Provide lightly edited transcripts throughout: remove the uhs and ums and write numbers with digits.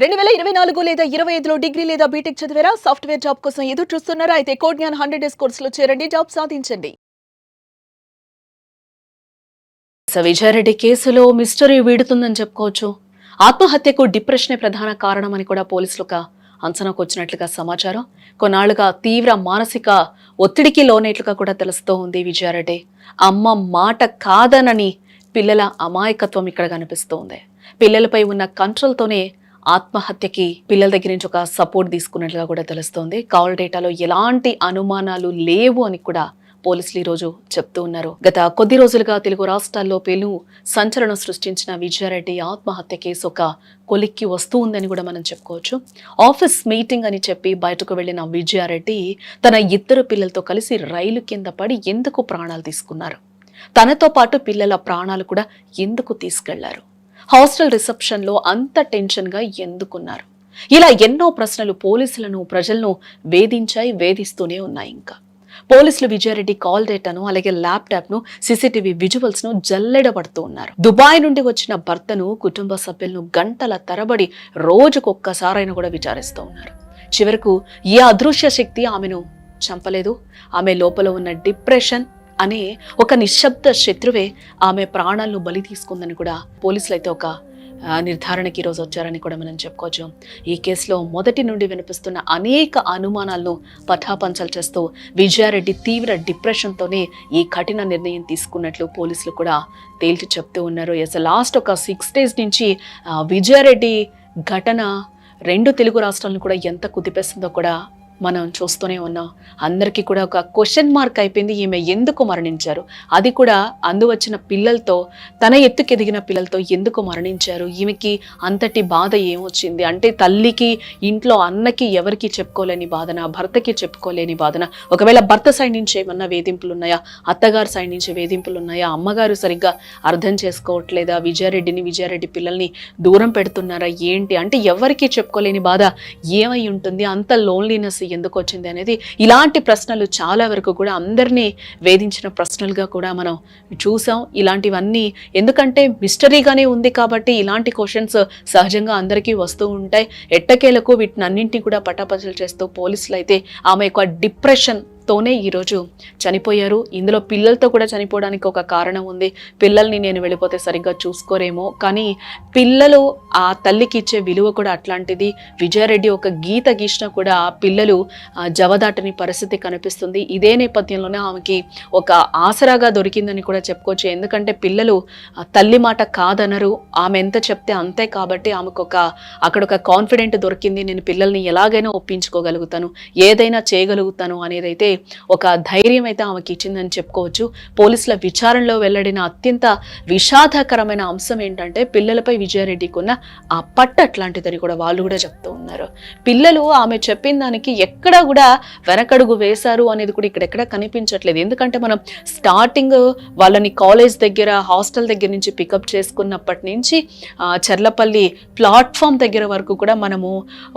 2024 లేదా 25లో డిగ్రీ లేదా బీటెక్ చదివారా? సాఫ్ట్‌వేర్ జాబ్ కోసం ఎదురు చూస్తున్నారా? అయితే కోడ్ జ్ఞాన్ 100 డేస్ కోర్సులో చేరండి, జాబ్ సాధించండి. విజయారెడ్డి కేసులో మిస్టరీ వీడుతుందని చెప్పుకోవచ్చు. ఆత్మహత్యకు డిప్రెషనే ప్రధాన కారణమని కూడా పోలీసులు ఒక అంచనాకు వచ్చినట్లుగా సమాచారం. కొన్నాళ్లుగా తీవ్ర మానసిక ఒత్తిడికి లోనేట్లుగా కూడా తెలుస్తూ ఉంది విజయారెడ్డి. అమ్మ మాట కాదనని పిల్లల అమాయకత్వం ఇక్కడ కనిపిస్తోంది. పిల్లలపై ఉన్న కంట్రోల్తోనే ఆత్మహత్యకి పిల్లల దగ్గర నుంచి ఒక సపోర్ట్ తీసుకున్నట్లుగా కూడా తెలుస్తోంది. కాల్ డేటాలో ఎలాంటి అనుమానాలు లేవు అని కూడా పోలీసులు ఈ రోజు చెప్తూ ఉన్నారు. గత కొద్ది రోజులుగా తెలుగు రాష్ట్రాల్లో పెను సంచలనం సృష్టించిన విజయారెడ్డి ఆత్మహత్య కేసు ఒక కొలిక్కి వస్తూ ఉందని కూడా మనం చెప్పుకోవచ్చు. ఆఫీస్ మీటింగ్ అని చెప్పి బయటకు వెళ్లిన విజయారెడ్డి తన ఇద్దరు పిల్లలతో కలిసి రైలు కింద పడి ఎందుకు ప్రాణాలు తీసుకున్నారు? తనతో పాటు పిల్లల ప్రాణాలు కూడా ఎందుకు తీసుకెళ్లారు? హాస్టల్ రిసెప్షన్ లో అంత టెన్షన్ గా ఎందుకున్నారు? ఇలా ఎన్నో ప్రశ్నలు పోలీసులను, ప్రజలను వేధిస్తూనే ఉన్నాయి. ఇంకా పోలీసులు విజయారెడ్డి కాల్ డేటాను, అలాగే ల్యాప్టాప్ ను, సీసీటీవీ విజువల్స్ ను జల్లెడబడుతూ ఉన్నారు. దుబాయ్ నుండి వచ్చిన భర్తను, కుటుంబ సభ్యులను గంటల తరబడి రోజుకొక్కసారైనా కూడా విచారిస్తూ ఉన్నారు. చివరకు ఏ అదృశ్య శక్తి ఆమెను చంపలేదు. ఆమె లోపల ఉన్న డిప్రెషన్ అనే ఒక నిశ్శబ్ద శత్రువే ఆమె ప్రాణాలను బలి తీసుకుందని కూడా పోలీసులు అయితే ఒక నిర్ధారణకి ఈరోజు వచ్చారని కూడా మనం చెప్పుకోవచ్చు. ఈ కేసులో మొదటి నుండి వినిపిస్తున్న అనేక అనుమానాలను పటాపంచలు చేస్తూ విజయారెడ్డి తీవ్ర డిప్రెషన్తోనే ఈ కఠిన నిర్ణయం తీసుకున్నట్లు పోలీసులు కూడా తేల్చి చెప్తూ ఉన్నారు. లాస్ట్ ఒక 6 days నుంచి విజయారెడ్డి ఘటన 2 తెలుగు రాష్ట్రాలను కూడా ఎంత కుదిపేస్తుందో కూడా మనం చూస్తూనే ఉన్నాం. అందరికీ కూడా ఒక క్వశ్చన్ మార్క్ అయిపోయింది. ఈమె ఎందుకు మరణించారు? అది కూడా అందువచ్చిన పిల్లలతో, తన ఎత్తుకెదిగిన పిల్లలతో ఎందుకు మరణించారు? ఈమెకి అంతటి బాధ ఏమొచ్చింది? అంటే తల్లికి, ఇంట్లో అన్నకి ఎవరికి చెప్పుకోలేని బాధన, భర్తకి చెప్పుకోలేని బాధన. ఒకవేళ భర్త సైడ్ నుంచి ఏమన్నా వేధింపులు ఉన్నాయా? అత్తగారు సైడ్ నుంచి వేధింపులు ఉన్నాయా? అమ్మగారు సరిగ్గా అర్థం చేసుకోవట్లేదా? విజయారెడ్డి పిల్లల్ని దూరం పెడుతున్నారా? ఏంటి అంటే ఎవరికి చెప్పుకోలేని బాధ ఏమై ఉంటుంది? అంత లోన్లీనెస్ ఎందుకు వచ్చింది అనేది, ఇలాంటి ప్రశ్నలు చాలా వరకు కూడా అందరినీ వేధించిన ప్రశ్నలుగా కూడా మనం చూసాం. ఇలాంటివన్నీ ఎందుకంటే మిస్టరీగానే ఉంది కాబట్టి ఇలాంటి క్వశ్చన్స్ సహజంగా అందరికీ వస్తూ ఉంటాయి. ఎట్టకేలకు వీటినన్నింటినీ కూడా పటాపంచలు చేస్తూ పోలీసులు అయితే ఆమె యొక్క డిప్రెషన్ తోనే ఈరోజు చనిపోయారు. ఇందులో పిల్లలతో కూడా చనిపోవడానికి ఒక కారణం ఉంది. పిల్లల్ని నేను వెళ్ళిపోతే సరిగ్గా చూసుకోరేమో, కానీ పిల్లలు ఆ తల్లికి ఇచ్చే విలువ కూడా అట్లాంటిది. విజయారెడ్డి ఒక గీత గీసిన కూడా పిల్లలు జవదాటని పరిస్థితి కనిపిస్తుంది. ఇదే నేపథ్యంలోనే ఆమెకి ఒక ఆసరాగా దొరికిందని కూడా చెప్పుకోవచ్చు. ఎందుకంటే పిల్లలు తల్లి మాట కాదనరు, ఆమె ఎంత చెప్తే అంతే. కాబట్టి ఆమెకు అక్కడ ఒక కాన్ఫిడెంట్ దొరికింది. నేను పిల్లల్ని ఎలాగైనా ఒప్పించుకోగలుగుతాను, ఏదైనా చేయగలుగుతాను అనేది అయితే ఒక ధైర్యం అయితే ఆమెకి ఇచ్చిందని చెప్పుకోవచ్చు. పోలీసుల విచారణలో వెల్లడిన అత్యంత విషాదకరమైన అంశం ఏంటంటే పిల్లలపై విజయారెడ్డికి ఉన్న ఆ పట్టు అట్లాంటిదని కూడా వాళ్ళు కూడా చెప్తూ ఉన్నారు. పిల్లలు ఆమె చెప్పిన దానికి ఎక్కడ కూడా వెనకడుగు వేశారు అనేది కూడా ఇక్కడెక్కడ కనిపించట్లేదు. ఎందుకంటే మనం స్టార్టింగ్ వాళ్ళని కాలేజ్ దగ్గర, హాస్టల్ దగ్గర నుంచి పికప్ చేసుకున్నప్పటి నుంచి చర్లపల్లి ప్లాట్ఫామ్ దగ్గర వరకు కూడా మనము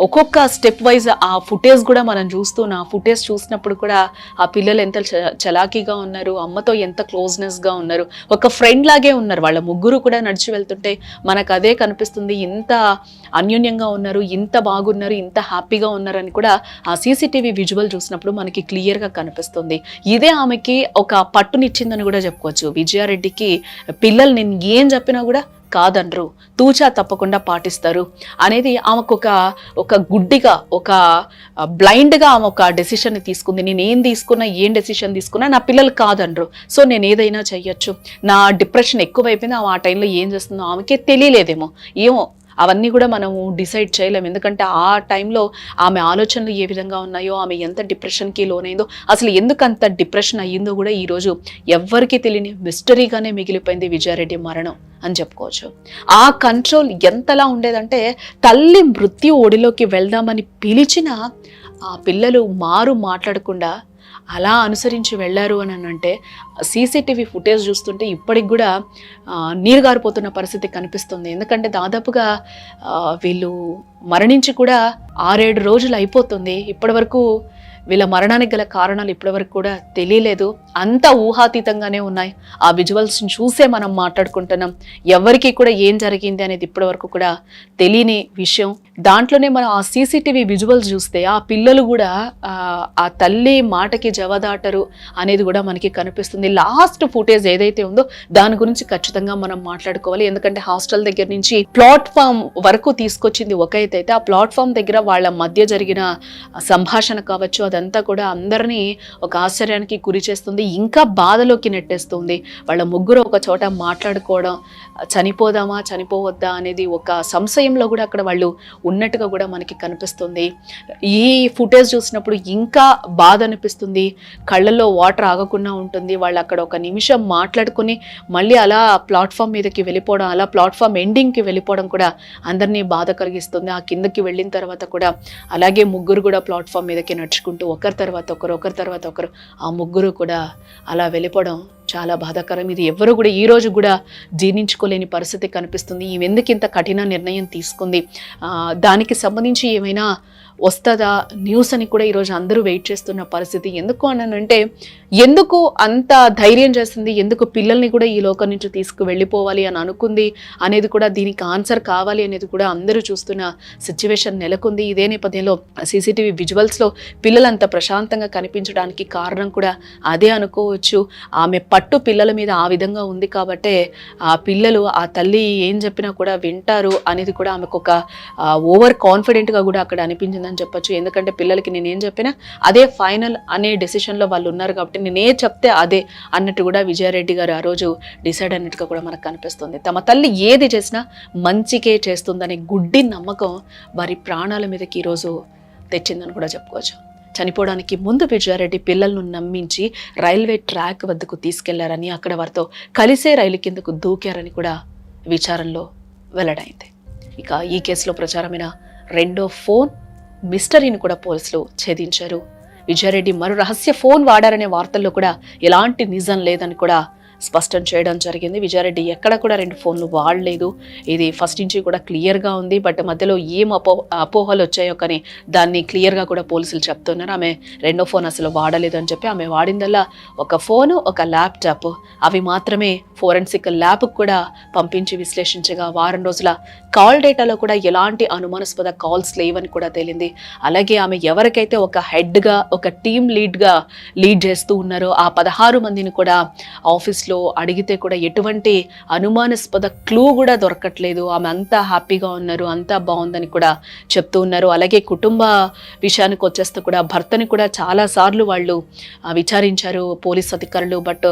ఒక్కొక్క స్టెప్ వైజ్ ఆ ఫుటేజ్ కూడా మనం చూస్తున్నాం. ఆ ఫుటేజ్ చూసినప్పుడు కూడా ఆ పిల్లలు ఎంత చలాకీగా ఉన్నారు, అమ్మతో ఎంత క్లోజ్నెస్గా ఉన్నారు, ఒక ఫ్రెండ్ లాగే ఉన్నారు. వాళ్ళ ముగ్గురు కూడా నడిచి వెళ్తుంటే మనకు అదే కనిపిస్తుంది. ఇంత అన్యోన్యంగా ఉన్నారు, ఇంత బాగున్నారు, ఇంత హ్యాపీగా ఉన్నారని కూడా ఆ సీసీటీవీ విజువల్ చూసినప్పుడు మనకి క్లియర్గా కనిపిస్తుంది. ఇదే ఆమెకి ఒక పట్టునిచ్చిందని కూడా చెప్పుకోవచ్చు. విజయారెడ్డికి పిల్లలు నేను ఏం చెప్పినా కూడా కాదనరు, తూచా తప్పకుండా పాటిస్తారు అనేది ఆమెకు ఒక గుడ్డిగా, ఒక బ్లైండ్గా ఆమె ఒక డెసిషన్ని తీసుకుంది. నేను ఏం తీసుకున్నా, ఏం డెసిషన్ తీసుకున్నా నా పిల్లలు కాదనరు, సో నేను ఏదైనా చెయ్యొచ్చు. నా డిప్రెషన్ ఎక్కువైపోయింది, ఆమె ఆ టైంలో ఏం చేస్తుందో ఆమెకే తెలియలేదేమో, ఏమో అవన్నీ కూడా మనము డిసైడ్ చేయలేము. ఎందుకంటే ఆ టైంలో ఆమె ఆలోచనలు ఏ విధంగా ఉన్నాయో, ఆమె ఎంత డిప్రెషన్కి లోనైందో, అసలు ఎందుకు అంత డిప్రెషన్ అయ్యిందో కూడా ఈరోజు ఎవ్వరికీ తెలియని మిస్టరీగానే మిగిలిపోయింది విజయారెడ్డి మరణం అని చెప్పుకోవచ్చు. ఆ కంట్రోల్ ఎంతలా ఉండేదంటే తల్లి మృత్యు ఒడిలోకి వెళ్దామని పిలిచిన ఆ పిల్లలు మాట్లాడకుండా అలా అనుసరించి వెళ్ళారు అని అంటే సీసీటీవీ ఫుటేజ్ చూస్తుంటే ఇప్పటికి కూడా నీరు గారిపోతున్న పరిస్థితి కనిపిస్తుంది. ఎందుకంటే దాదాపుగా వీళ్ళు మరణించి కూడా 6-7 రోజులు అయిపోతుంది. ఇప్పటి వరకు వీళ్ళ మరణానికి గల కారణాలు ఇప్పటివరకు కూడా తెలియలేదు. అంత ఊహాతీతంగానే ఉన్నాయి. ఆ విజువల్స్ని చూసే మనం మాట్లాడుకుంటున్నాం. ఎవరికి కూడా ఏం జరిగింది అనేది ఇప్పటివరకు కూడా తెలియని విషయం. దాంట్లోనే మనం ఆ సీసీటీవీ విజువల్స్ చూస్తే ఆ పిల్లలు కూడా ఆ తల్లి మాటకి జవదాటరు అనేది కూడా మనకి కనిపిస్తుంది. లాస్ట్ ఫుటేజ్ ఏదైతే ఉందో దాని గురించి ఖచ్చితంగా మనం మాట్లాడుకోవాలి. ఎందుకంటే హాస్టల్ దగ్గర నుంచి ప్లాట్ఫామ్ వరకు తీసుకొచ్చింది ఒక అయితే ఆ ప్లాట్ఫామ్ దగ్గర వాళ్ళ మధ్య జరిగిన సంభాషణ కావచ్చు, అదంతా కూడా అందరినీ ఒక ఆశ్చర్యానికి గురి చేస్తుంది, ఇంకా బాధలోకి నెట్టేస్తుంది. వాళ్ళ ముగ్గురు ఒక చోట మాట్లాడుకోవడం, చనిపోదామా చనిపోవద్దా అనేది ఒక సంశయంలో కూడా అక్కడ వాళ్ళు ఉన్నట్టుగా కూడా మనకి కనిపిస్తుంది. ఈ ఫుటేజ్ చూసినప్పుడు ఇంకా బాధ అనిపిస్తుంది, కళ్ళల్లో వాటర్ ఆగకుండా ఉంటుంది. వాళ్ళు అక్కడ ఒక నిమిషం మాట్లాడుకుని మళ్ళీ అలా ప్లాట్ఫామ్ మీదకి వెళ్ళిపోవడం, అలా ప్లాట్ఫామ్ ఎండింగ్కి వెళ్ళిపోవడం కూడా అందరినీ బాధ కలిగిస్తుంది. ఆ కిందకి వెళ్ళిన తర్వాత కూడా అలాగే ముగ్గురు కూడా ప్లాట్ఫామ్ మీదకి నడుచుకుంటూ ఒకరి తర్వాత ఒకరు ఆ ముగ్గురు కూడా అలా వెళ్ళిపోవడం చాలా బాధాకరం. ఇది ఎవరు కూడా ఈ రోజు కూడా జీర్ణించుకోలేని పరిస్థితి కనిపిస్తుంది. ఈమె ఇంత కఠిన నిర్ణయం తీసుకుంది, దానికి సంబంధించి ఏమైనా వస్తుందా న్యూస్ అని కూడా ఈరోజు అందరూ వెయిట్ చేస్తున్న పరిస్థితి. ఎందుకు అనంటే ఎందుకు అంత ధైర్యం చేస్తుంది, ఎందుకు పిల్లల్ని కూడా ఈ లోకం నుంచి తీసుకు వెళ్ళిపోవాలి అని అనుకుంది అనేది కూడా దీనికి ఆన్సర్ కావాలి అనేది కూడా అందరూ చూస్తున్న సిచ్యువేషన్ నెలకొంది. ఇదే నేపథ్యంలో సీసీటీవీ విజువల్స్లో పిల్లలు అంత ప్రశాంతంగా కనిపించడానికి కారణం కూడా అదే అనుకోవచ్చు. ఆమె పట్టు పిల్లల మీద ఆ విధంగా ఉంది కాబట్టే ఆ పిల్లలు ఆ తల్లి ఏం చెప్పినా కూడా వింటారు అనేది కూడా ఆమెకు ఒక ఓవర్ కాన్ఫిడెంట్గా కూడా అక్కడ అనిపించింది అని చెప్పొచ్చు. ఎందుకంటే పిల్లలకి నేనేం చెప్పినా అదే ఫైనల్ అనే డెసిషన్లో వాళ్ళు ఉన్నారు కాబట్టి నేనే చెప్తే అదే అన్నట్టు కూడా విజయారెడ్డి గారు ఆ రోజు డిసైడ్ అన్నట్టుగా కూడా మనకు కనిపిస్తుంది. తమ తల్లి ఏది చేసినా మంచికే చేస్తుందనే గుడ్డి నమ్మకం వారి ప్రాణాల మీదకి ఈరోజు తెచ్చిందని కూడా చెప్పుకోవచ్చు. చనిపోవడానికి ముందు విజయారెడ్డి పిల్లలను నమ్మించి రైల్వే ట్రాక్ వద్దకు తీసుకెళ్లారని, అక్కడ వారితో కలిసే రైలు కిందకు దూకారని కూడా విచారణలో వెల్లడైంది. ఇక ఈ కేసులో ప్రచారమైన రెండో ఫోన్ మిస్టరీని కూడా పోలీసులు ఛేదించారు. విజయారెడ్డి మరో రహస్య ఫోన్ వాడారనే వార్తల్లో కూడా ఎలాంటి నిజం లేదని కూడా స్పష్టం చేయడం జరిగింది. విజయారెడ్డి ఎక్కడ కూడా 2 ఫోన్లు వాడలేదు, ఇది ఫస్ట్ నుంచి కూడా క్లియర్గా ఉంది. బట్ మధ్యలో ఏం అపోహలు వచ్చాయో కానీ దాన్ని క్లియర్గా కూడా పోలీసులు చెప్తున్నారు. ఆమె రెండో ఫోన్ అసలు వాడలేదు అని చెప్పి, ఆమె వాడిందల్లా ఒక ఫోను, ఒక ల్యాప్టాప్, అవి మాత్రమే ఫోరెన్సిక్ ల్యాబ్కు కూడా పంపించి విశ్లేషించగా వారం రోజుల కాల్ డేటాలో కూడా ఎలాంటి అనుమానాస్పద కాల్స్ లేవని కూడా తేలింది. అలాగే ఆమె ఎవరికైతే ఒక హెడ్గా, ఒక టీమ్ లీడ్గా లీడ్ చేస్తూ ఉన్నారో ఆ 16 మందిని కూడా ఆఫీస్లో అడిగితే కూడా ఎటువంటి అనుమానాస్పద క్లూ కూడా దొరకట్లేదు. ఆమె అంతా హ్యాపీగా ఉన్నారు, అంతా బాగుందని కూడా చెప్తూ ఉన్నారు. అలాగే కుటుంబ విషయానికి వచ్చేస్తే కూడా భర్తని కూడా చాలాసార్లు వాళ్ళు విచారించారు పోలీస్ అధికారులు. బట్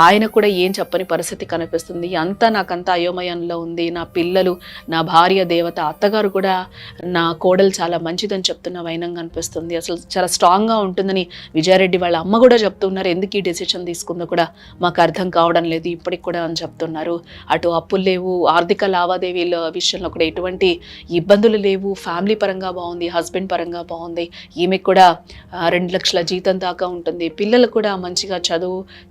ఆయన కూడా ఏం చెప్పని పరిస్థితి కనిపిస్తుంది. అంతా నాకంతా అయోమయంలో ఉంది, నా పిల్లలు, నా భార్య దేవత, అత్తగారు కూడా నా కోడలు చాలా మంచిదని చెప్తున్న వైనంగా అనిపిస్తుంది. అసలు చాలా స్ట్రాంగ్గా ఉంటుందని విజయారెడ్డి వాళ్ళ అమ్మ కూడా చెప్తున్నారు. ఎందుకు ఈ డెసిషన్ తీసుకుందో కూడా మాకు అర్థం కావడం లేదు ఇప్పటికి కూడా అని చెప్తున్నారు. అటు అప్పులు లేవు, ఆర్థిక లావాదేవీల విషయంలో కూడా ఎటువంటి ఇబ్బందులు లేవు, ఫ్యామిలీ పరంగా బాగుంది, హస్బెండ్ పరంగా బాగుంది, ఈమెకు కూడా 2 లక్షల జీతం దాకా ఉంటుంది, పిల్లలు కూడా మంచిగా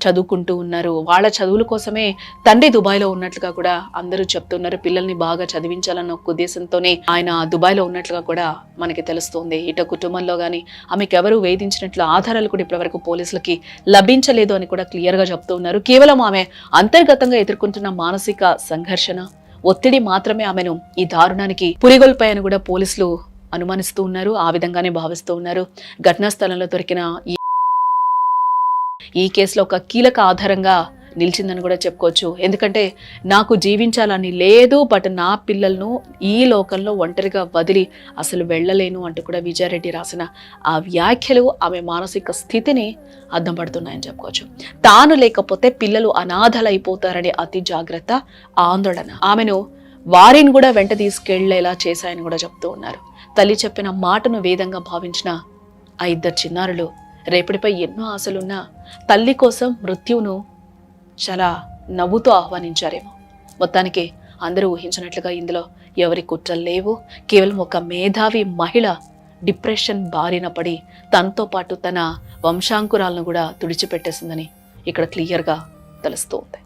చదువుకుంటూ ఉన్నారు. వాళ్ళ చదువుల కోసమే తండ్రి దుబాయ్లో ఉన్నట్లుగా కూడా అందరూ చెప్తున్నారు. పిల్లల్ని బాగా చదివించాలన్న ఒక ఉద్దేశంతోనే ఆయన దుబాయ్లో ఉన్నట్లుగా కూడా మనకి తెలుస్తుంది. ఇటు కుటుంబంలో కానీ ఆమెకు ఎవరు వేధించినట్లు ఆధారాలు కూడా ఇప్పటివరకు పోలీసులకి లభించలేదు అని కూడా క్లియర్గా చెప్తూ ఉన్నారు. కేవలం ఆమె అంతర్గతంగా ఎదుర్కొంటున్న మానసిక సంఘర్షణ, ఒత్తిడి మాత్రమే ఆమెను ఈ దారుణానికి పురిగొల్పాయని కూడా పోలీసులు అనుమానిస్తూ ఉన్నారు, ఆ విధంగానే భావిస్తూ ఉన్నారు. ఘటనా స్థలంలో దొరికిన ఈ కేసులో ఒక కీలక ఆధారంగా నిలిచిందని కూడా చెప్పుకోవచ్చు. ఎందుకంటే నాకు జీవించాలని లేదు, బట్ నా పిల్లలను ఈ లోకంలో ఒంటరిగా వదిలి అసలు వెళ్ళలేను అంటూ కూడా విజయారెడ్డి రాసిన ఆ వ్యాఖ్యలు ఆమె మానసిక స్థితిని అద్దం పడుతున్నాయని చెప్పుకోవచ్చు. తాను లేకపోతే పిల్లలు అనాథలైపోతారనే అతి జాగ్రత్త, ఆందోళన ఆమెను వారిని కూడా వెంట తీసుకెళ్లేలా చేశాయని కూడా చెప్తూ ఉన్నారు. తల్లి చెప్పిన మాటను వేదంగా భావించిన ఆ 2 చిన్నారులు రేపటిపై ఎన్నో ఆశలున్నా తల్లి కోసం మృత్యువును చాలా నవ్వుతూ ఆహ్వానించారేమో. మొత్తానికి అందరూ ఊహించినట్లుగా ఇందులో ఎవరి కుట్రలు లేవు. కేవలం ఒక మేధావి మహిళ డిప్రెషన్ బారిన పడి తనతో పాటు తన వంశాంకురాలను కూడా తుడిచిపెట్టేసిందని ఇక్కడ క్లియర్గా తెలుస్తూ ఉంది.